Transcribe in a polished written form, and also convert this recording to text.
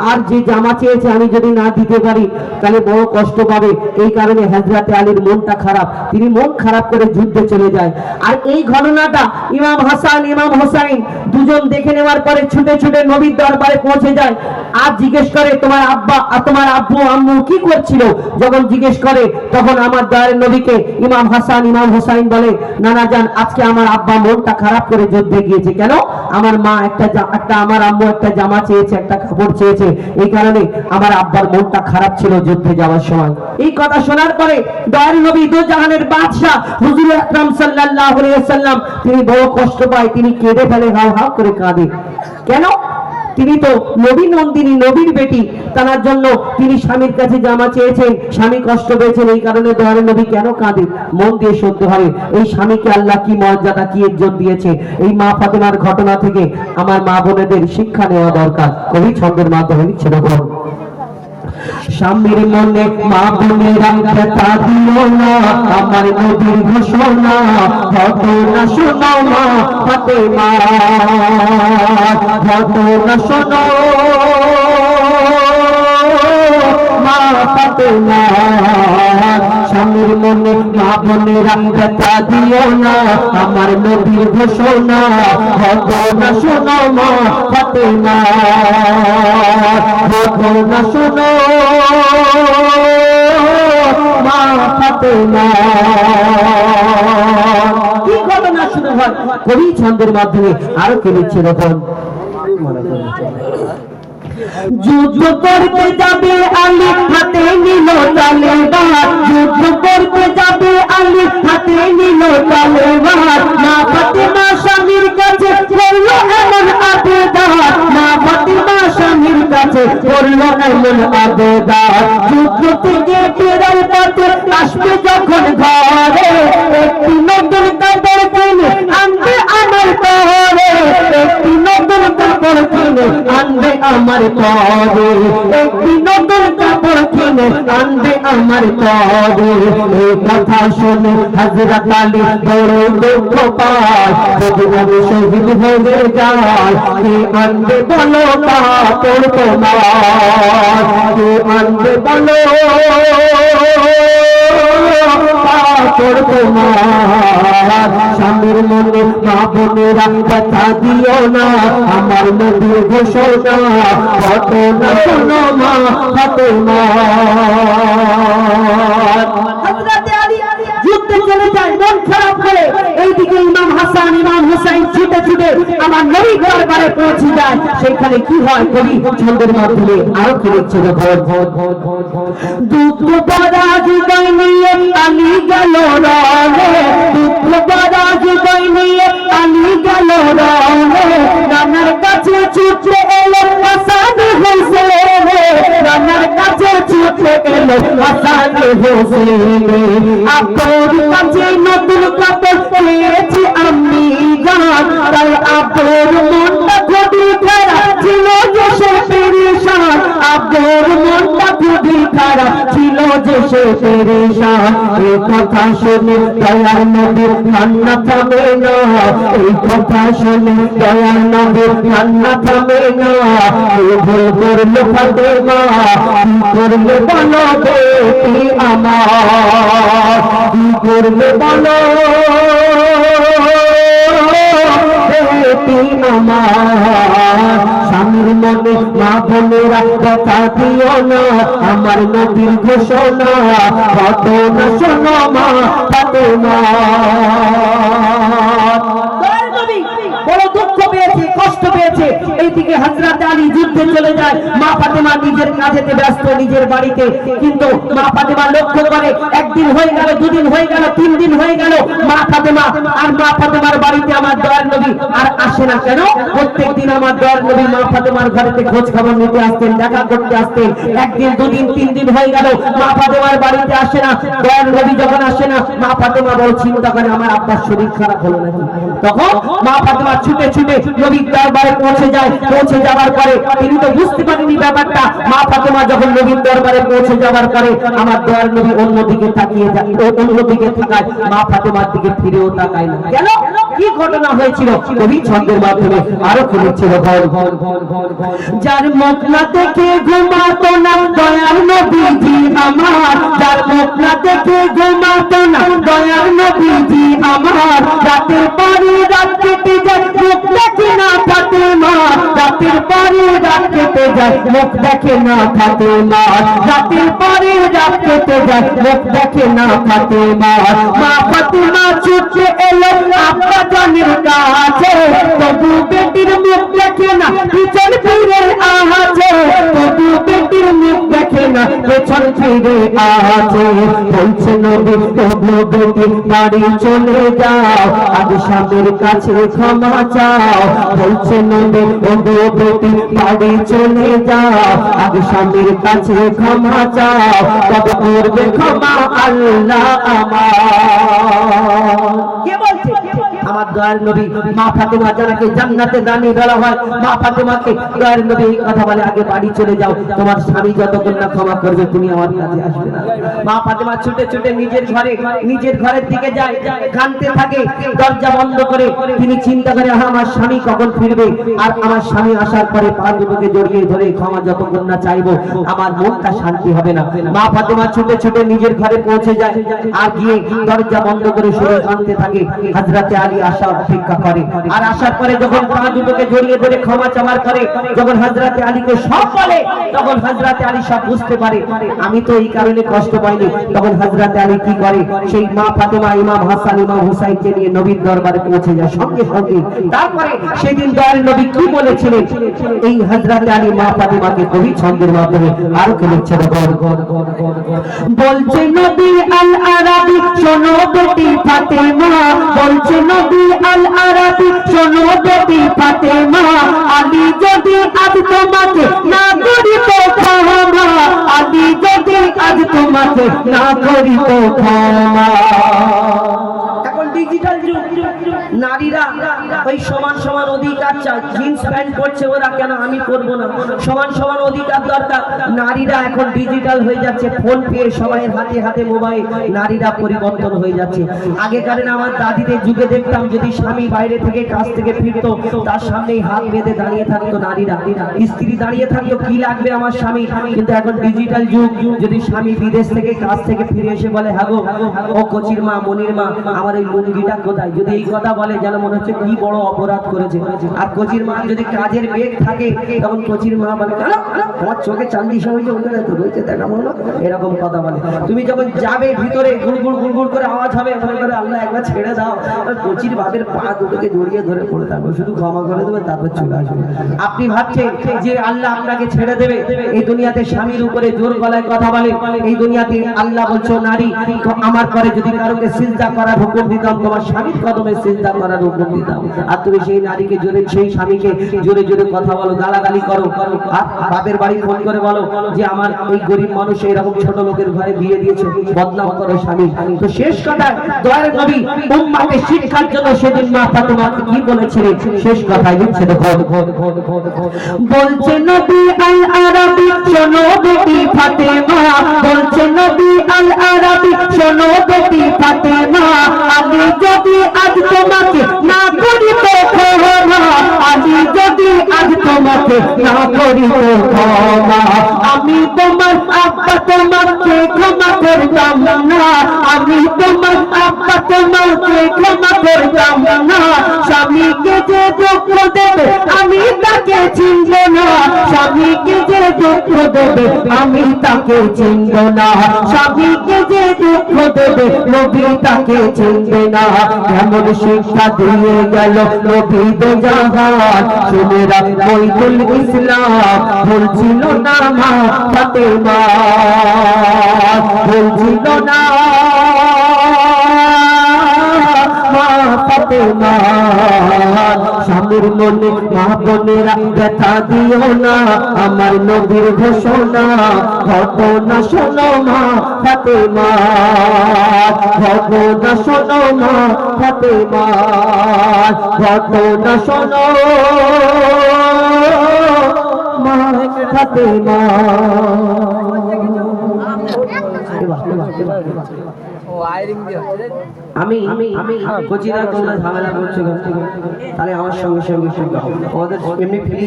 আর যে জামা চেয়েছে আমি যদি না দিতে পারি তাহলে বড় কষ্ট পাবে। এই কারণে হযরতে আলীর মনটা খারাপ, তিনি মন খারাপ করে যুদ্ধে চলে যায়। আর এই ঘটনাটা ইমাম হাসান ইমাম হোসাইন দুজন দেখে নেওয়ার পরে ছুটে ছুটে নবীর দরবারে পৌঁছে যায়। আর জিজ্ঞেস করে তোমার আব্বা তোমার আব্বু আম্মু কি করছিল? যখন জিজ্ঞেস করে তখন আমার দয়ার নবীকে ইমাম হাসান ইমাম হোসাইন বলে, নানা জান আজকে আমার আব্বা মনটা খারাপ করে যুদ্ধে গিয়েছে। কেন? আমার মা একটা আমার আম্মু একটা জামা চেয়েছে, একটা কাপড় চেয়েছে, এই কারণে আমার আব্বার মনটা খারাপ ছিল যুদ্ধে যাওয়ার সময়। এই কথা শোনার পরে দয়ার নবী দু জাহানের বাদশা হুজুর আকরাম সাল্লাল্লাহু আলাইহি ওয়াসাল্লাম তিনি বড় কষ্ট পায়, তিনি কেঁদে ফেলে, হাউ হাউ করে কাঁদে। কেন? তিনি তো নবী নন্দিনী নবীর বেটি, তার জন্য তিনি স্বামীর কাছে জামা চেয়েছেন, স্বামী কষ্ট পেয়েছেন, এই কারণে দয়ার নবী কেন কাঁদে? মন দিয়ে শুনতে হবে এই স্বামীকে আল্লাহ কি মর্যাদা কি ইজ্জত দিয়েছে। এই মা ফাতেমার ঘটনা থেকে আমার মা বোনেদের শিক্ষা নেওয়া দরকার। কবি ছন্দের মাধ্যমে লিখছে দেখুন, স্বামীর মনে মা বোনেরা ব্যথা দিও না, আমার নবীর ঘোষণা ঘটনা শোনো মা ফাতেমা, ঘটনা শোনো মা ফাতেমা। স্বামীর মনে মা বোনেরা ব্যথা দিও না, আমার নবীর ঘোষণা ঘটনা শোনো মা ফাতেমা, ঘটনা শোনো মা ফাতেমা। কি ঘটনা শুরু হয় কবি ছন্দের মাধ্যমে আরো কে লিখছে দেখুন, যুদ্ধ করতে যাবে আলী হাতে নিল তলোয়ার, যুদ্ধ করতে যাবে আলী হাতে নিল তলোয়ার, মা ফাতেমা স্বামীর কাছে করলো এমন আবেদন, মা ফাতেমা স্বামীর কাছে করলো এমন আবেদন। যুদ্ধ থেকে ফেরার পথে আসবে যখন ঘরে, একটি নতুন কাপড় কিনে আনবে আমার তরে, একটি নতুন কাপড় কিনে আনবে আমার তরে, একটি নতুন কাপড় কিনে আনবে আমার তরে। এই কথা শুনে হযরত আলী বড় দুঃখ পায়, যদি নবী শহীদ হয়ে যায় কে আনবে বলো কাপড় তোমার, কে আনবে বলো কাপড় তোমার। স্বামীর মনে মা বোনেরা ব্যথা দিও না, আমার নবীর ঘোষণা ঘটনা শোনো মা ফাতেমা। হযরতে আলী যুদ্ধে চলে যায় মন খারাপ করে, এইদিকে ইমাম হাসান ইমাম হোসেন ছুটে ছুটে আমার নবীর দরবারে পৌঁছে যায়। সেখানে কি হয় কবি ছন্দের মাধ্যমে আরো কি লিখছে দেখুন, দুঃখ পরাজয় নিয়ে আলী গেল রণে, দুঃখ পরাজয় নিয়ে আলী গেল রণে, রানার কাছে ছুটে এলো হাসান হোসেন, রানার কাছে ছুটে এলো হাসান হোসেন। আপনার কাছে নতুন কাপড় পেয়েছি আমি জান, তাই আপনার মনটা খুবই খারাপ ছিল যে সে পেরেশান, আপনার মনটা খুবই খারাপ ছিল যে সে পেরেশান। এই কথা শুনে দয়ার নবীর কান্না থামে না, এই কথা শুনে দয়ার নবীর কান্না থামে না। এই ভুল করলো ফাতেমা, কি করলে বলো বেটি আমার, কি করলে বলো বেটি আমার। স্বামীর মনে মা বোনেরা ব্যথা দিও না, আমার নবীর ঘোষণা ঘটনা শোনো মা ফাতেমা। বড় দুঃখ পেয়েছে কষ্ট পেয়েছে, এইদিকে হযরত আলী যুদ্ধে চলে যায়, মা ফাতেমা নিজের কাজেতে ব্যস্ত নিজের বাড়িতে। কিন্তু মা ফাতেমা লক্ষ্য করে একদিন হয়ে গেল, দুদিন হয়ে গেল, 3 দিন হয়ে গেল, মা ফাতেমার বাড়িতে আমার দয়ার নবী আর আসে না। কেন? প্রত্যেকদিন আমার দয়ার নবী মা ফাতেমার ঘরেতে খোঁজ খবর নিতে আসতেন, দেখা করতে আসতেন। একদিন দুদিন 3 দিন হয়ে গেল মা ফাতেমার বাড়িতে আসে না। দয়ার নবী যখন আসে না মা ফাতেমা বড় চিন্তা করে আমার আব্বার শরীর খারাপ হলো নাকি। তখন মা ফাতেমা ছুটে ছুটে নবীর দরবারে পৌঁছে যায়। পৌঁছে যাওয়ার পরে তিনি তো বুঝতে পারেনি ব্যাপারটা। মা ফাতেমা যখন নবীর দরবারে পৌঁছে যাওয়ার পরে আমার দয়ার নবী অন্যদিকে তাকিয়ে যায়, অন্যদিকে তাকায়, মা ফাতেমার দিকে ফিরেও তাকায় না। কেন? কি ঘটনা হয়েছিল? কবি ছন্দের মাধ্যমে আরো কি লিখছিল, যার মুখ না দেখে ঘুমাতো না দয়ার নবীজি আমার, যার মুখ না দেখে ঘুমাতো না দয়ার নবীজি আমার, রাতের পরে রাত কেটে যায় মুখ দেখে না ফাতেমা, রাতের পরে রাত কেটে যায় মুখ দেখে না ফাতেমা, রাতের পরে রাত কেটে যায় মুখ দেখে না ফাতেমা। মা ফাতেমা ছুটে এলো আব্বা জানের কাছে, তবু বেটির মুখ দেখে না পিছন ফিরে আছে, তবু বেটির মুখ দেখে না পেছন ফিরে আছে। বলছে নবী তবু বেটি বাড়ি চলে যাও, আগে স্বামীর কাছে ক্ষমা চাও। বলছে নবী তবু বেটি বাড়ি চলে যাও, আগে স্বামীর কাছে ক্ষমা চাও, তবে করবে ক্ষমা আল্লাহ আমার। কে বলছে? আমার দয়ার নবী মা ফাতেমা যাকে জান্নাতে দানি বলা হয়, মা ফাতেমাকে দয়ার নবী এই কথা বলে, আগে বাড়ি চলে যাও, তোমার স্বামী যতক্ষণ না ক্ষমা করবে তুমি আমার কাছে আসবে না। মা ফাতেমা ছুটে ছুটে নিজের ঘরের দিকে যায়, কাঁদতে থাকে, দরজা বন্ধ করে তিনি চিন্তা করে আমার স্বামী কখন ফিরবে, আর আমার স্বামী আসার পরে পা দুটোকে জড়িয়ে ধরে ক্ষমা যতক্ষণ না চাইবো আমার মনটা শান্তি হবে না। মা ফাতেমা ছুটে ছুটে নিজের ঘরে পৌঁছে যায়, আর গিয়ে দরজা বন্ধ করে শুয়ে কাঁদতে থাকে। হযরতে আলী আসার অপেক্ষা করে, আর আসার পরে যখন পা দুটোকে জড়িয়ে ধরে ক্ষমা চাওয়ার পরে যখন হযরতে আলীকে সব বলে, তখন হযরতে আলী সব বুঝতে পারে আমি তো এই কারণে কষ্ট পাইনি। তখন হযরতে আলী কি করে, সেই মা ফাতেমা ইমাম হাসান ইমাম হুসাইনকে নিয়ে নবীর দরবারে পৌঁছে যায় সঙ্গে সঙ্গে। তারপরে সেদিন দয়ার নবী কি বলেছিলেন এই হযরতে আলী মা ফাতেমাকে কবি ছন্দের মাধ্যমে আরো কে লিখছে, বলছে নবী আল আরাবী শোনো বেটি ফাতেমা, বলছে নবী আল আরাবী শোনো বেটি ফাতেমা, আলী যদি আজ তোমাকে না করিত ক্ষমা, আলী যদি আজ তোমাকে না করিত ক্ষমা। এখন ডিজিটাল যুগ, নারীরা ওই সমান সমান অধিকার চায়। জিন্স প্যান্ট পরছে ওরা, কেন আমি পরবো না? সমান সমান অধিকার দরকার। নারীরা এখন ডিজিটাল হয়ে যাচ্ছে, ফোন পেয়ে সবাই হাতে হাতে মোবাইল, নারীরা পরিবর্তন হয়ে যাচ্ছে। আগেকার আমার দাদিদের যুগে দেখতাম যদি স্বামী বাইরে থেকে কাজ থেকে ফিরতো তার সামনেই হাত বেঁধে দাঁড়িয়ে থাকতো নারীরা, স্ত্রী দাঁড়িয়ে থাকতো কি লাগবে আমার স্বামী। কিন্তু এখন ডিজিটাল যুগ, যদি স্বামী বিদেশ থেকে কাজ থেকে ফিরে এসে বলে হ্যাঁ গো ও কচির মা মনির মা আমার এই লুঙ্গিটা কোথায়, যদি এই কথা বলে যেন মনে হচ্ছে কি বড় অপরাধ করেছে। আর কচির মা যদি কাজের বেগ থাকে তখন কচির মা বলে তোমার চোখে চান্দিশা হয়েছে ওখানে তো রয়েছে দেখা মনে, এরকম কথা বলে। তুমি যখন যাবে ভিতরে গুড়গুড় গুড়গুড় করে আওয়াজ হবে, মনে করে আল্লাহ একবার ছেড়ে দাও, কচির বাপের পা দুটোকে জড়িয়ে ধরে পড়ে থাকবে, শুধু ক্ষমা করে দেবে তারপর চলে আসবে। আপনি ভাবছেন যে আল্লাহ আপনাকে ছেড়ে দেবে? এই দুনিয়াতে স্বামীর উপরে জোর গলায় কথা বলে, এই দুনিয়াতে আল্লাহ বলছো নারী আমার পরে যদি কারোকে সিজদা করার হুকুম দিতাম তোমার স্বামীর কদমে সিজদা করার হুকুম দিতাম, আর তুমি সেই নারীকে জোরে সেই স্বামীকে জোরে জোরে কথা বলো, গালাগালি করো, আর বাপের বাড়ি ফোন করে বলো যে আমার এই গরিব মানুষ এরকম ছোট লোকের ঘরে বিয়ে দিয়েছে, বদনাম করো স্বামী। তো শেষ কথা দয়ার নবী উম্মাকে শিক্ষার জন্য সেদিন মা ফাতেমাকে কি বলেছিলেন, শেষ কথাই লিখছে দেখো, বলছে নবী আল আরাবী শোনো বেটি ফাতেমা, বলছে নবী আল আরাবী শোনো বেটি ফাতেমা, আলী যদি আজ তোমাকে না করিত ক্ষমা, আলী যদি আজ তোমাকে না করিত ক্ষমা, আমি তোমার আব্বা তোমাকে ক্ষমা করতাম না, আমি তোমার আব্বা তোমাকে ক্ষমা করতাম না, স্বামীকে যে দুঃখ দেবে আমি তাকে চিনব না, স্বামীকে যে দুঃখ দেবে আমি তাকে চিনব না, স্বামীকে যে দুঃখ দেবে নবী তাকে চিনবে না। এমন শিক্ষা দিয়ে গেল নবী দো জাহান, শুনেরা মঈনুল ইসলাম বলছিল না মা ফাতেমা, বলছিল না মা ফাতেমা স্বামীর মনে মা বোনেরা ব্যথা দিও না আমার নবীর ঘোষণা ঘটনা শোনো মা ফাতেমা ঘটনা শোনো মা ফাতেমা ঘটনা শোনো মা ফাতেমা আমি কচিরা তোমরা ঝামেলা করছো তাহলে আমার সঙ্গে সঙ্গে আমাদের এমনি ফ্রি